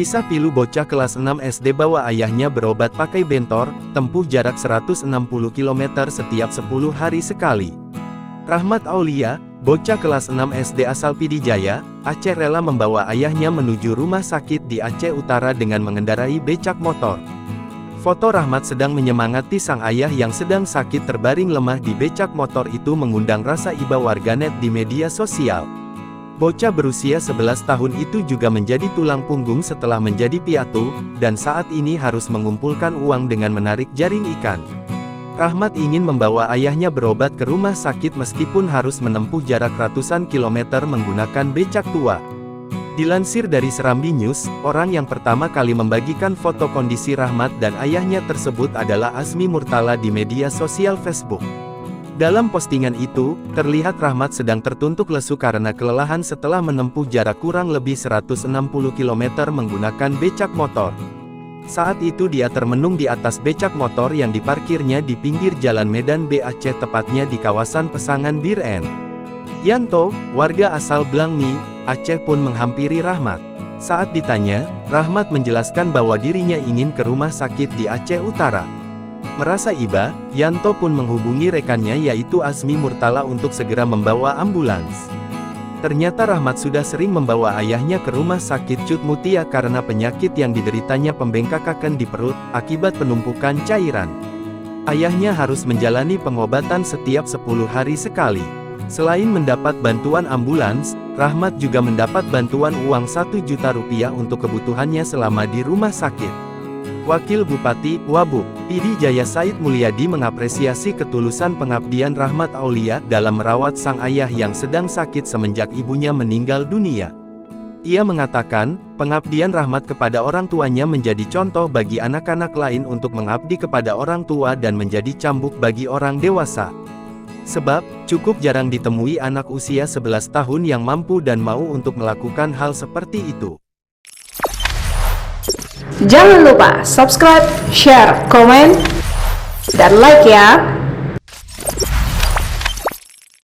Kisah pilu bocah kelas 6 SD bawa ayahnya berobat pakai bentor, tempuh jarak 160 km setiap 10 hari sekali. Rahmat Aulia, bocah kelas 6 SD asal Pidijaya, Aceh rela membawa ayahnya menuju rumah sakit di Aceh Utara dengan mengendarai becak motor. Foto Rahmat sedang menyemangati sang ayah yang sedang sakit terbaring lemah di becak motor itu mengundang rasa iba warganet di media sosial. Bocah berusia 11 tahun itu juga menjadi tulang punggung setelah menjadi piatu, dan saat ini harus mengumpulkan uang dengan menarik jaring ikan. Rahmat ingin membawa ayahnya berobat ke rumah sakit meskipun harus menempuh jarak ratusan kilometer menggunakan becak tua. Dilansir dari Serambi News, orang yang pertama kali membagikan foto kondisi Rahmat dan ayahnya tersebut adalah Azmi Murtala di media sosial Facebook. Dalam postingan itu, terlihat Rahmat sedang tertuntuk lesu karena kelelahan setelah menempuh jarak kurang lebih 160 km menggunakan becak motor. Saat itu dia termenung di atas becak motor yang diparkirnya di pinggir Jalan Medan B Aceh, tepatnya di kawasan Pesangan Biren. Yanto, warga asal Blangmi, Aceh pun menghampiri Rahmat. Saat ditanya, Rahmat menjelaskan bahwa dirinya ingin ke rumah sakit di Aceh Utara. Merasa iba, Yanto pun menghubungi rekannya yaitu Azmi Murtala untuk segera membawa ambulans. Ternyata Rahmat sudah sering membawa ayahnya ke rumah sakit Cut Mutia karena penyakit yang dideritanya pembengkakakan di perut, akibat penumpukan cairan. Ayahnya harus menjalani pengobatan setiap 10 hari sekali. Selain mendapat bantuan ambulans, Rahmat juga mendapat bantuan uang 1 juta rupiah untuk kebutuhannya selama di rumah sakit. Wakil Bupati, Wabub, Pidijaya Said Mulyadi mengapresiasi ketulusan pengabdian Rahmat Aulia dalam merawat sang ayah yang sedang sakit semenjak ibunya meninggal dunia. Ia mengatakan, pengabdian Rahmat kepada orang tuanya menjadi contoh bagi anak-anak lain untuk mengabdi kepada orang tua dan menjadi cambuk bagi orang dewasa. Sebab, cukup jarang ditemui anak usia 11 tahun yang mampu dan mau untuk melakukan hal seperti itu. Jangan lupa subscribe, share, komen, dan like ya.